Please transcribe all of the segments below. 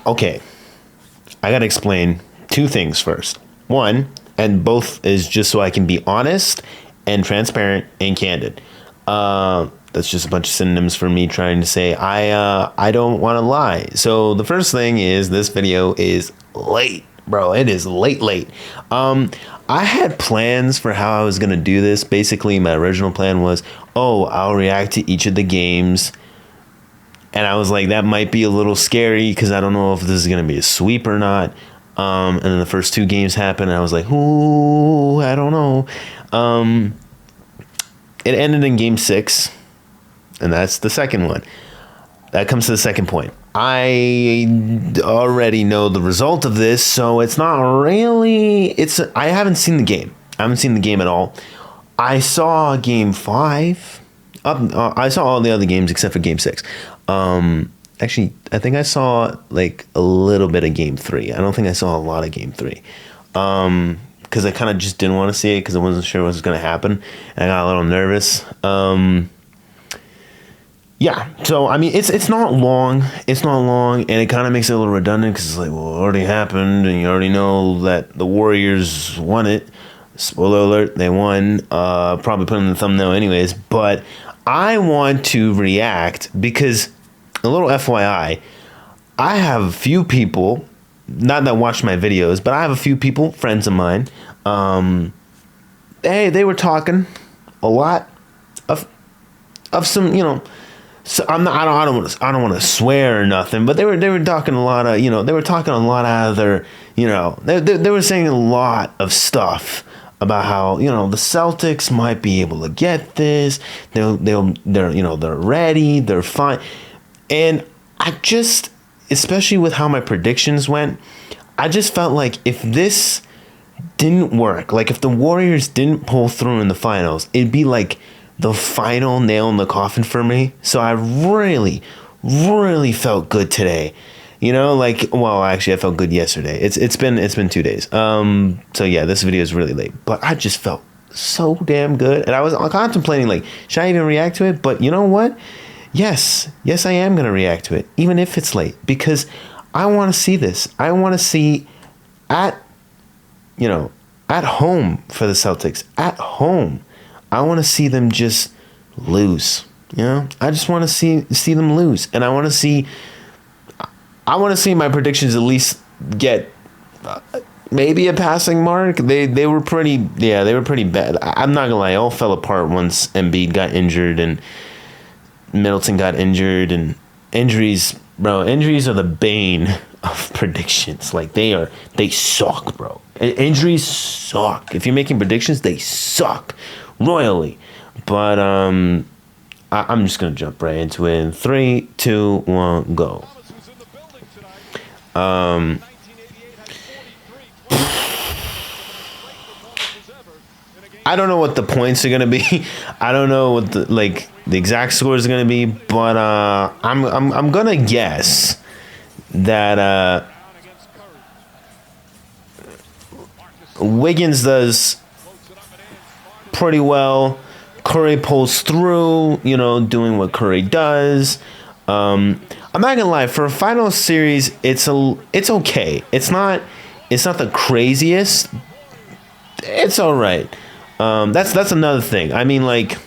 Okay, I gotta explain two things first. One, and both is just so I can be honest and transparent and candid. That's just a bunch of synonyms for me trying to say I don't want to lie. So the first thing is this video is late, bro. It is late. I had plans for how I was gonna do this. Basically, my original plan was, I'll react to each of the games. And I was like, that might be a little scary because I don't know if this is going to be a sweep or not. And then the first two games happened, and I was like, ooh, I don't know. It ended in game 6, and that's the second one. That comes to the second point. I already know the result of this, so it's not really... I haven't seen the game. I haven't seen the game at all. I saw game 5. I saw all the other games except for game 6. Actually, I think I saw like a little bit of game 3. I don't think I saw a lot of game 3. Because I kind of just didn't want to see it because I wasn't sure what was going to happen. And I got a little nervous. Yeah, so I mean, it's not long. It's not long, and it kind of makes it a little redundant because it's like, well, it already happened, and you already know that the Warriors won it. Spoiler alert, they won. Probably put in the thumbnail anyways, but I want to react because, a little FYI, I have a few people, not that watch my videos, but I have a few people, friends of mine. They were talking a lot of some, So I don't want to swear or nothing, but they were talking a lot of, they were talking a lot out of their, they were saying a lot of stuff about how, the Celtics might be able to get this. They're ready, they're fine. And I just, especially with how my predictions went, I just felt like if this didn't work, like if the Warriors didn't pull through in the finals, it'd be like the final nail in the coffin for me. So I really, really felt good today. Actually I felt good yesterday. It's been 2 days. So yeah, this video is really late, but I just felt so damn good. And I was contemplating, like, should I even react to it? But you know what? Yes, I am going to react to it, even if it's late, because I want to see this. I want to see at home for the Celtics, at home. I want to see them just lose. I just want to see them lose, and I want to see my predictions at least get maybe a passing mark. They were pretty bad. I'm not gonna lie, it all fell apart once Embiid got injured and Middleton got injured, and injuries are the bane of predictions. Like they suck, bro. Injuries suck. If you're making predictions, they suck royally. But I'm just gonna jump right into it in 3, 2, 1, go. I don't know what the points are gonna be. I don't know what the exact score is gonna be, but I'm gonna guess that Wiggins does pretty well. Curry pulls through, doing what Curry does. I'm not gonna lie, for a final series, it's okay. It's not the craziest. It's all right. That's another thing. I mean, like,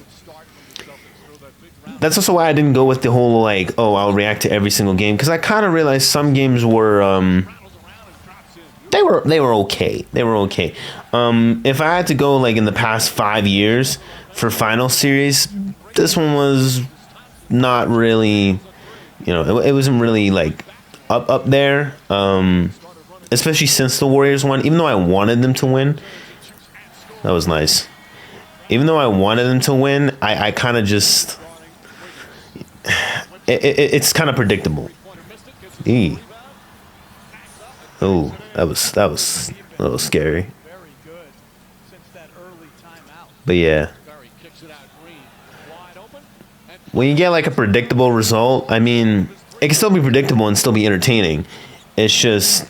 that's also why I didn't go with the whole I'll react to every single game, because I kind of realized some games were they were okay. They were okay. If I had to go in the past 5 years for final series, this one was not really, it wasn't really up there. Especially since the Warriors won, even though I wanted them to win. That was nice. Even though I wanted them to win, I kind of just... It's kind of predictable. Oh, that was a little scary. But yeah. When you get a predictable result, I mean, it can still be predictable and still be entertaining. It's just...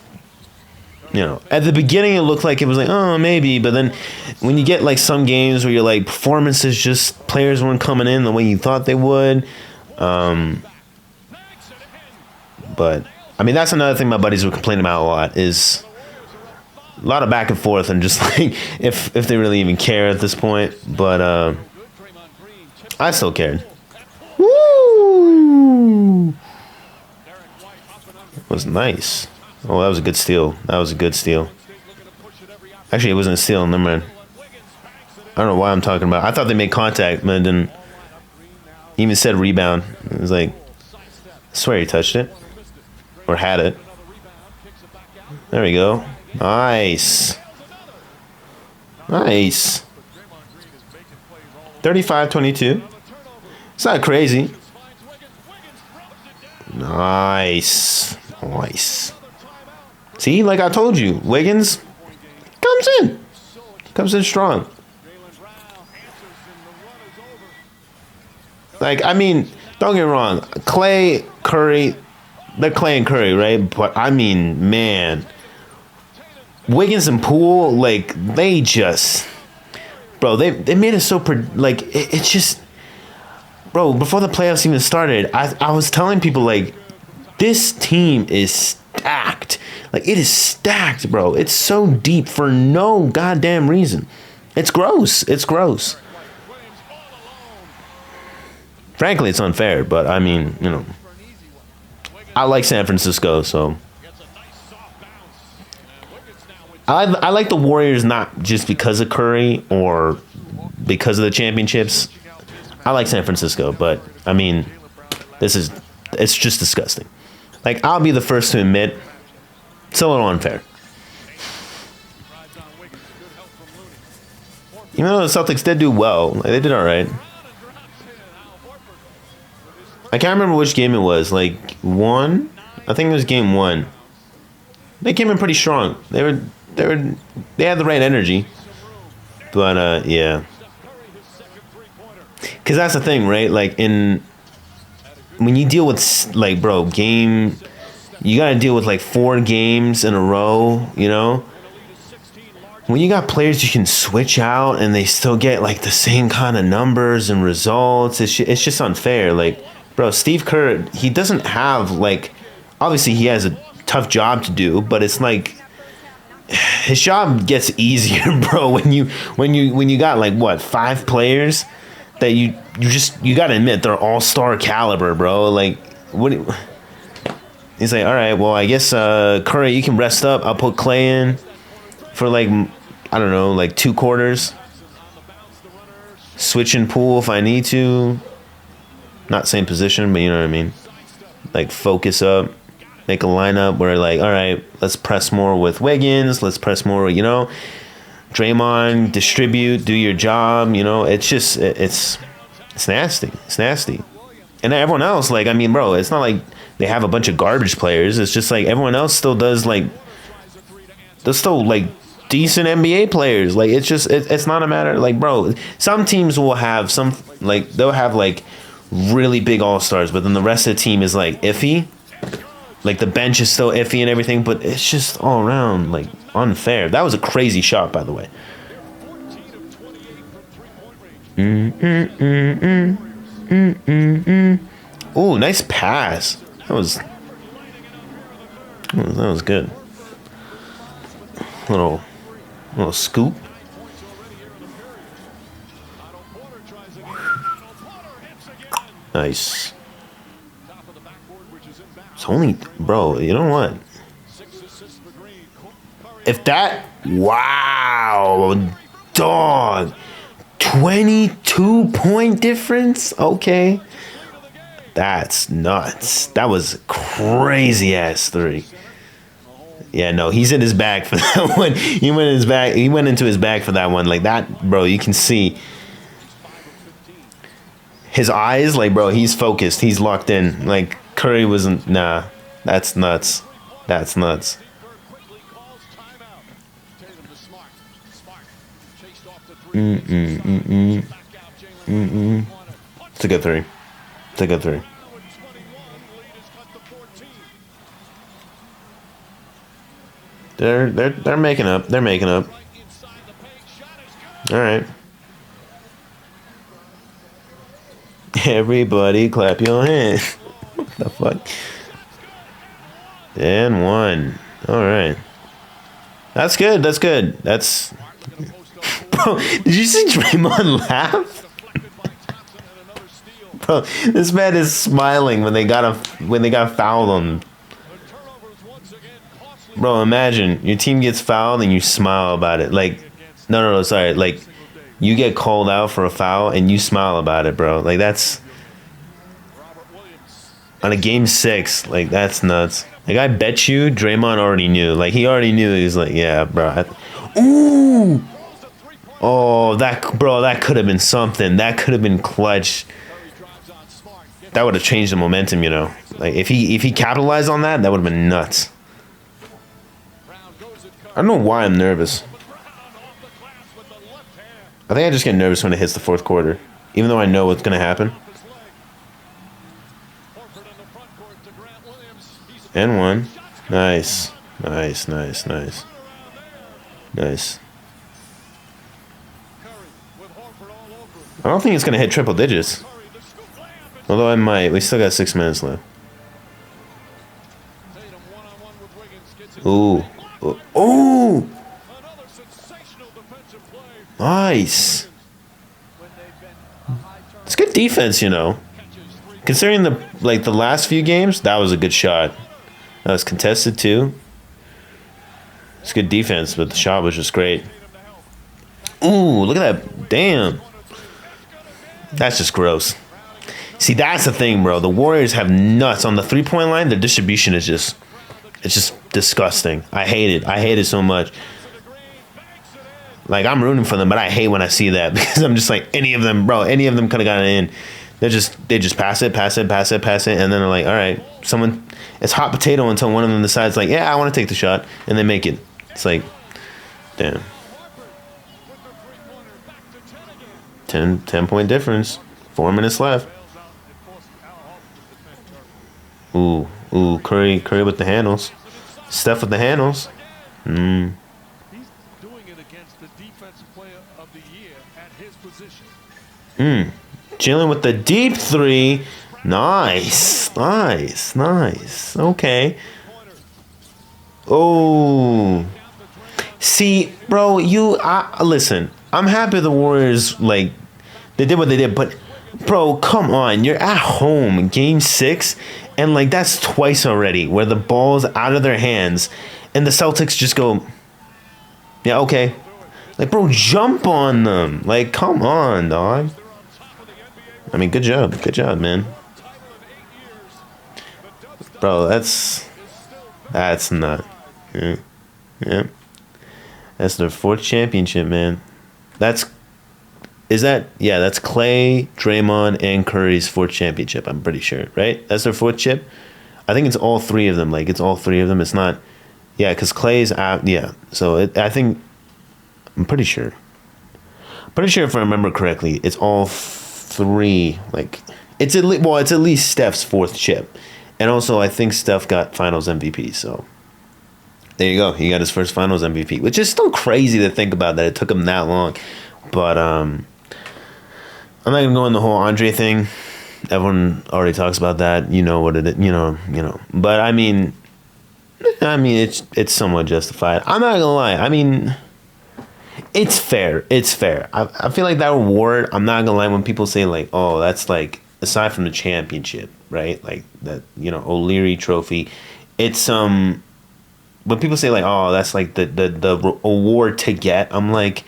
at the beginning it looked like it was maybe, but then when you get some games where you're performances, just players weren't coming in the way you thought they would. But I mean, that's another thing my buddies were complaining about a lot is a lot of back and forth and just like if they really even care at this point. But I still cared. Woo! It was nice. Oh, that was a good steal. That was a good steal. Actually, it wasn't a steal. Never mind. I don't know why I'm talking about. I thought they made contact, but then he even said rebound. It was like, I swear he touched it or had it. There we go. Nice. Nice. 35-22. It's not crazy. Nice. Nice. See, like I told you, Wiggins comes in strong. Like, I mean, don't get me wrong, Clay, Curry, they're Clay and Curry, right? But I mean, man, Wiggins and Poole, like they just, bro, they made it so it's just, bro. Before the playoffs even started, I was telling people like, this team is stacked. Like it is stacked, bro. It's so deep for no goddamn reason. It's gross. It's gross. Frankly, it's unfair, but I mean, you know, I like San Francisco, so I like the Warriors not just because of Curry or because of the championships. I like San Francisco, but I mean, it's just disgusting. Like, I'll be the first to admit, it's a little unfair. Even though the Celtics did do well, like, they did all right. I can't remember which game it was. Like, one? I think it was game one. They came in pretty strong. They had the right energy. But, yeah. Because that's the thing, right? Like, when you deal with, like, bro, you got to deal with, like, 4 games in a row, you know? When you got players you can switch out and they still get, like, the same kind of numbers and results, it's just unfair. Like, bro, Steve Kerr, he doesn't have, like, obviously he has a tough job to do, but it's like, his job gets easier, bro, when you got, like, what, 5 players that you got to admit they're all-star caliber, bro. Like, what? He's like, all right, well, I guess Curry, you can rest up. I'll put Clay in for, like, I don't know, like 2 quarters. Switch in Poole if I need to. Not same position, but you know what I mean. Like, focus up. Make a lineup where, like, all right, let's press more with Wiggins. Let's press more, you know. Draymond, distribute, do your job, you know. It's just, it's nasty. It's nasty. And everyone else, like, I mean, bro, it's not like they have a bunch of garbage players. It's just like everyone else still does, like, they're still, like, decent NBA players. Like, it's just, it's not a matter, like, bro, some teams will have they'll have, like, really big all-stars, but then the rest of the team is, like, iffy. Like, the bench is still iffy and everything, but it's just all around, like, unfair. That was a crazy shot, by the way. Ooh, nice pass. That was good. Little scoop. Nice. It's only, bro, you know what? If that, wow, dog, 22-point difference? Okay. That's nuts. That was a crazy ass 3. Yeah, no, he's in his bag for that one. He went into his bag for that one. Like that, bro, you can see his eyes, like, bro, he's focused. He's locked in. Like, Curry wasn't, nah, that's nuts. That's nuts. It's a good 3. It's a good 3. They're making up. They're making up. All right. Everybody clap your hands. What the fuck? And one. All right. That's good. That's good. That's. Bro, did you see Draymond laugh? Bro, this man is smiling when they got fouled on. Bro, imagine your team gets fouled and you smile about it. Like, no, sorry. Like, you get called out for a foul and you smile about it, bro. Like, that's on a game 6. Like, that's nuts. Like, I bet you Draymond already knew. Like, he already knew. He's like, yeah, bro. Ooh. Oh, that could have been something. That could have been clutch. That would have changed the momentum, you know. Like, if he capitalized on that, that would have been nuts. I don't know why I'm nervous. I think I just get nervous when it hits the fourth quarter, even though I know what's going to happen. And one. Nice. Nice. Nice. I don't think it's going to hit triple digits. Although I might. We still got 6 minutes left. Ooh. Ooh. Nice. It's good defense, you know. Considering the last few games, that was a good shot. That was contested too. It's good defense, but the shot was just great. Ooh, look at that. Damn. That's just gross. See, that's the thing, bro. The Warriors have nuts on the 3-point line. Their distribution is just, it's just disgusting. I hate it. I hate it so much. Like, I'm rooting for them, but I hate when I see that because I'm just like, any of them could have gotten in. They just pass it, and then they're like, all right, it's hot potato until one of them decides like, yeah, I want to take the shot, and they make it. It's like, damn. 10-point difference. 4 minutes left. Ooh, Curry with the handles. Steph with the handles. He's doing it against the defensive player of the year at his position. Jalen with the deep 3. Nice. Okay. Oh. See, bro, listen. I'm happy the Warriors, like, they did what they did, but, bro, come on. You're at home, game 6, and, like, that's twice already where the ball's out of their hands, and the Celtics just go, yeah, okay. Like, bro, jump on them. Like, come on, dog. I mean, good job, man. Bro, that's not. Yeah. That's their 4th championship, man. That's Clay, Draymond, and Curry's 4th championship. I'm pretty sure, right? That's their 4th chip. I think it's all 3 of them. Like, it's all 3 of them. It's not, yeah, because Clay's out. Yeah, so I'm pretty sure. Pretty sure if I remember correctly, it's all 3. Like, it's at least Steph's 4th chip, and also I think Steph got Finals MVP. So there you go. He got his first Finals MVP, which is still crazy to think about that it took him that long. But I'm not gonna go in the whole Andre thing. Everyone already talks about that. You know what it is. You know. But I mean, it's somewhat justified. I'm not gonna lie. I mean, it's fair. I feel like that reward. I'm not gonna lie when people say like, oh, that's like aside from the championship, right? Like that, O'Leary Trophy. It's when people say like, oh, that's like the award to get. I'm like,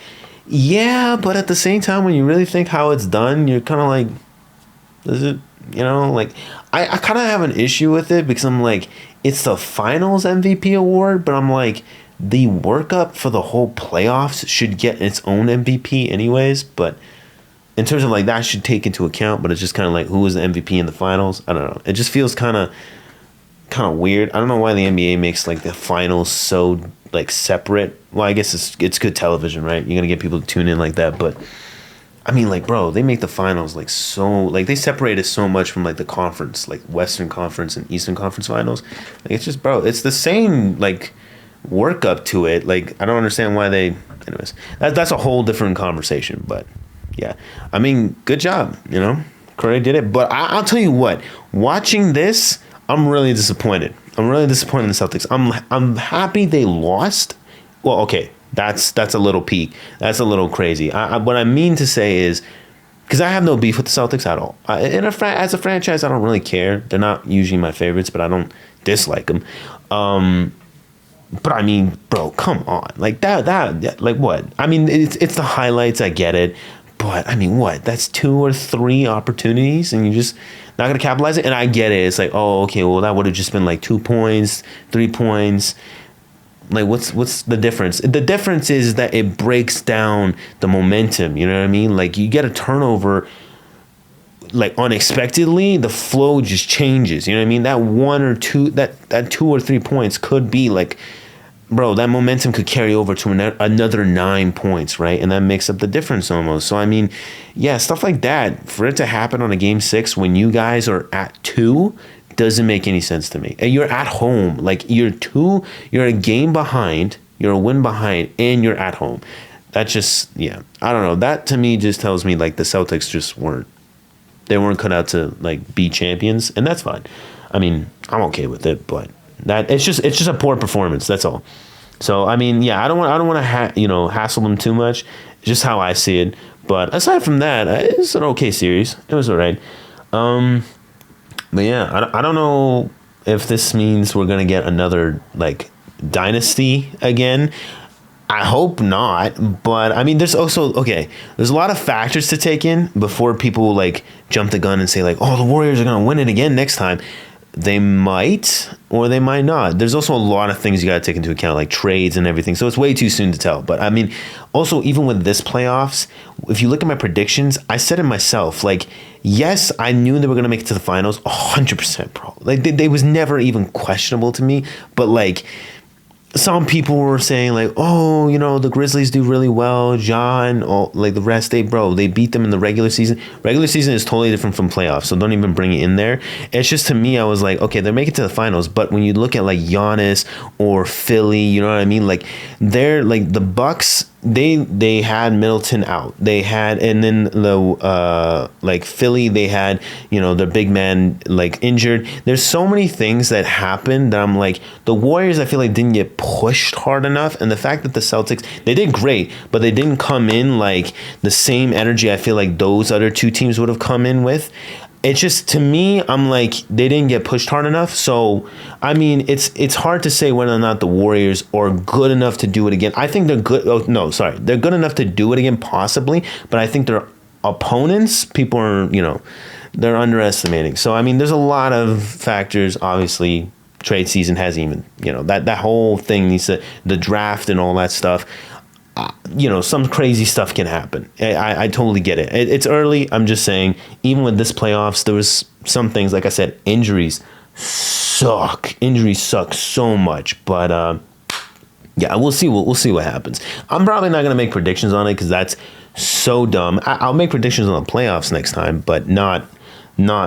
yeah, but at the same time, when you really think how it's done, you're kind of like, is it? Like I kind of have an issue with it because I'm like, it's the Finals MVP award, but I'm like, the workup for the whole playoffs should get its own MVP anyways. But in terms of like that should take into account, but it's just kind of like who was the MVP in the finals. I don't know. It just feels kind of weird. I don't know why the NBA makes like the finals so like separate. Well, I guess it's good television, right? You're gonna get people to tune in like that, but I mean, like, bro, they make the finals like so, like they separate it so much from like the conference, like Western Conference and Eastern Conference finals. Like it's just, bro, it's the same like work up to it. Like I don't understand why they. Anyways, that's a whole different conversation. But yeah, I mean, good job, Curry did it. But I'll tell you what, watching this, I'm really disappointed. I'm really disappointed in the Celtics. I'm happy they lost. Well, okay, that's a little peak. That's a little crazy. What I mean to say is, because I have no beef with the Celtics at all. As a franchise, I don't really care. They're not usually my favorites, but I don't dislike them. But I mean, bro, come on, like that, like what? I mean, it's the highlights. I get it, but I mean, what? That's 2 or 3 opportunities, and you're just not gonna capitalize it. And I get it. It's like, oh, okay, well, that would have just been like 2 points, 3 points. Like, what's the difference? The difference is that it breaks down the momentum. You know what I mean? Like, you get a turnover, like unexpectedly, the flow just changes. You know what I mean? That 1 or 2, that 2 or 3 points could be like, bro, that momentum could carry over to another 9 points, right? And that makes up the difference almost. So, I mean, yeah, stuff like that, for it to happen on a game 6 when you guys are at 2 doesn't make any sense to me. And you're at home. Like, you're a game behind, you're a win behind, and you're at home. That just, yeah, I don't know. That to me just tells me, like, the Celtics just weren't cut out to, like, be champions, and that's fine. I mean, I'm okay with it, but that it's just a poor performance. That's all. So I mean, yeah, I don't want to hassle them too much. It's just how I see it. But aside from that, it's an okay series. It was alright. But yeah, I don't know if this means we're gonna get another like dynasty again. I hope not, but I mean, there's also, there's a lot of factors to take in before people like jump the gun and say like, oh, the Warriors are gonna win it again next time. They might or they might not. There's also a lot of things you got to take into account, like trades and everything. So it's way too soon to tell. But I mean, also, even with this playoffs, if you look at my predictions, I said it myself. Like, yes, I knew they were going to make it to the finals 100%, bro. Like, they was never even questionable to me. But, like, some people were saying like, oh, the Grizzlies do really well. John, like the rest, they beat them in the regular season. Regular season is totally different from playoffs, so don't even bring it in there. It's just, to me, I was like, okay, they're making it to the finals, but when you look at like Giannis or Philly, you know what I mean? Like, they're like the Bucks. They had Middleton out. They had, and then the like Philly, they had their big man like injured. There's so many things that happened that I'm like, the Warriors, I feel like, didn't get pushed hard enough, and the fact that the Celtics, they did great, but they didn't come in like the same energy I feel like those other two teams would have come in with. It's just, to me, I'm like, they didn't get pushed hard enough. So, I mean, it's hard to say whether or not the Warriors are good enough to do it again. I think they're good. Oh, no, sorry. They're good enough to do it again, possibly. But I think their opponents, people are, they're underestimating. So, I mean, there's a lot of factors. Obviously, trade season hasn't even, that whole thing needs to, the draft and all that stuff. Some crazy stuff can happen. I totally get it. It's early. I'm just saying, even with this playoffs, there was some things, like I said, injuries suck. Injuries suck so much. But yeah, we'll see. We'll see what happens. I'm probably not gonna make predictions on it because that's so dumb. I'll make predictions on the playoffs next time, but not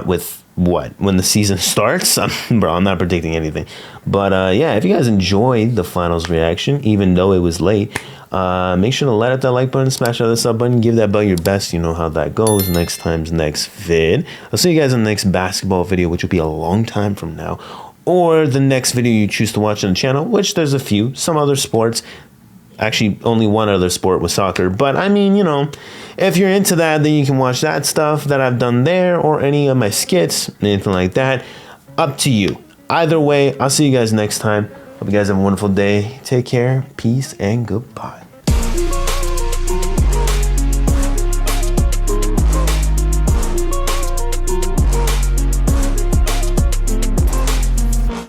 with when the season starts. I'm not predicting anything. But yeah, if you guys enjoyed the finals reaction, even though it was late, make sure to light up that like button, smash out the sub button, give that bell your best. You know how that goes. Next vid. I'll see you guys in the next basketball video, which will be a long time from now, or the next video you choose to watch on the channel, which there's a few. Some other sports. Actually, only one other sport was soccer. But I mean, if you're into that, then you can watch that stuff that I've done there, or any of my skits, anything like that. Up to you. Either way, I'll see you guys next time. Hope you guys have a wonderful day. Take care. Peace and goodbye.